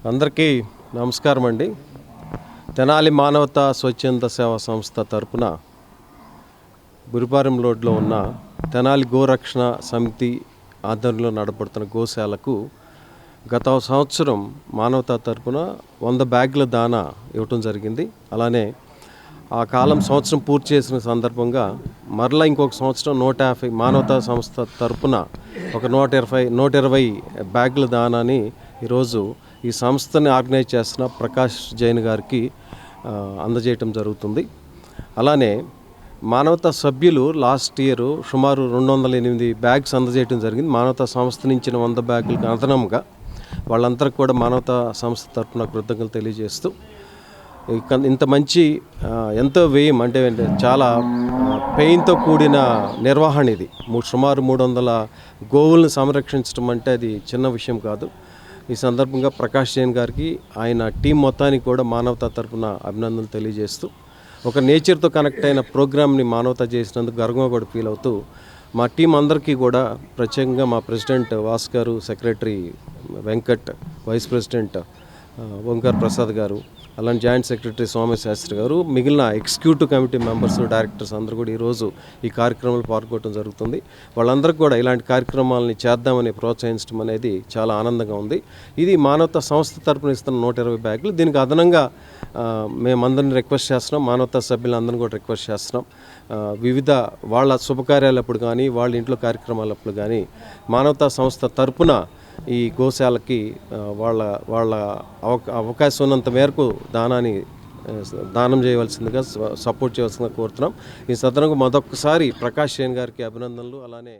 అందరికీ నమస్కారం అండి. తెనాలి మానవతా స్వచ్ఛంద సేవా సంస్థ తరపున బురిపాలెం రోడ్లో ఉన్న తెనాలి గోరక్షణ సమితి ఆధ్వర్యంలో నడపడుతున్న గోశాలకు గత సంవత్సరం మానవతా తరపున 100 బ్యాగుల దానా ఇవ్వటం జరిగింది. అలానే ఆ కాలం సంవత్సరం పూర్తి చేసిన సందర్భంగా మరలా ఇంకొక సంవత్సరం 150 మానవతా సంస్థ తరపున ఒక 120 బ్యాగుల దానాని ఈరోజు ఈ సంస్థని ఆర్గనైజ్ చేస్తున్న ప్రకాష్ జైన్ గారికి అందజేయటం జరుగుతుంది. అలానే మానవతా సభ్యులు లాస్ట్ ఇయర్ సుమారు 208 బ్యాగ్స్ అందజేయటం జరిగింది. మానవతా సంస్థ నుంచి 100 బ్యాగులకు అదనంగా వాళ్ళందరికీ కూడా మానవతా సంస్థ తరపున కృతజ్ఞతలు తెలియజేస్తూ ఇంత మంచి ఎంతో వ్యయం అంటే చాలా పెయిన్తో కూడిన నిర్వహణ ఇది. సుమారు 300 గోవులను సంరక్షించడం అంటే అది చిన్న విషయం కాదు. ఈ సందర్భంగా ప్రకాష్ జైన్ గారికి ఆయన టీం మొత్తానికి కూడా మానవతా తరపున అభినందనలు తెలియజేస్తూ ఒక నేచర్తో కనెక్ట్ అయిన ప్రోగ్రామ్ని మానవతా చేసినందుకు గర్వంగా కూడా ఫీల్ అవుతూ మా టీం అందరికీ కూడా ప్రత్యేకంగా మా ప్రెసిడెంట్ వాస్ గారు, secretary Venkat, vice president Omkar Prasad గారు, అలానే జాయింట్ సెక్రటరీ సోమేశ్ శాస్త్రి గారు, మిగిలిన ఎగ్జిక్యూటివ్ కమిటీ మెంబర్స్, డైరెక్టర్స్ అందరూ కూడా ఈరోజు ఈ కార్యక్రమంలో పాల్గొనడం జరుగుతుంది. వాళ్ళందరికీ కూడా ఇలాంటి కార్యక్రమాలని చేద్దామని ప్రోత్సహించడం అనేది చాలా ఆనందంగా ఉంది. ఇది మానవతా సంస్థ తరపున ఇస్తున్న 120 బ్యాగులు. దీనికి అదనంగా మేమందరిని రిక్వెస్ట్ చేస్తున్నాం, మానవతా సభ్యులందరినీ కూడా రిక్వెస్ట్ చేస్తున్నాం. వివిధ వాళ్ళ శుభకార్యాలప్పుడు కానీ వాళ్ళ ఇంట్లో కార్యక్రమాలప్పుడు కానీ మానవతా సంస్థ తరపున ఈ గోశాలకి వాళ్ళ అవకాశం ఉన్నంత మేరకు దానం చేయవలసిందిగా సపోర్ట్ చేయవలసిందిగా కోరుతున్నాం. ఈ సందర్భంగా మరొకసారి ప్రకాష్ జైన్ గారికి అభినందనలు. అలానే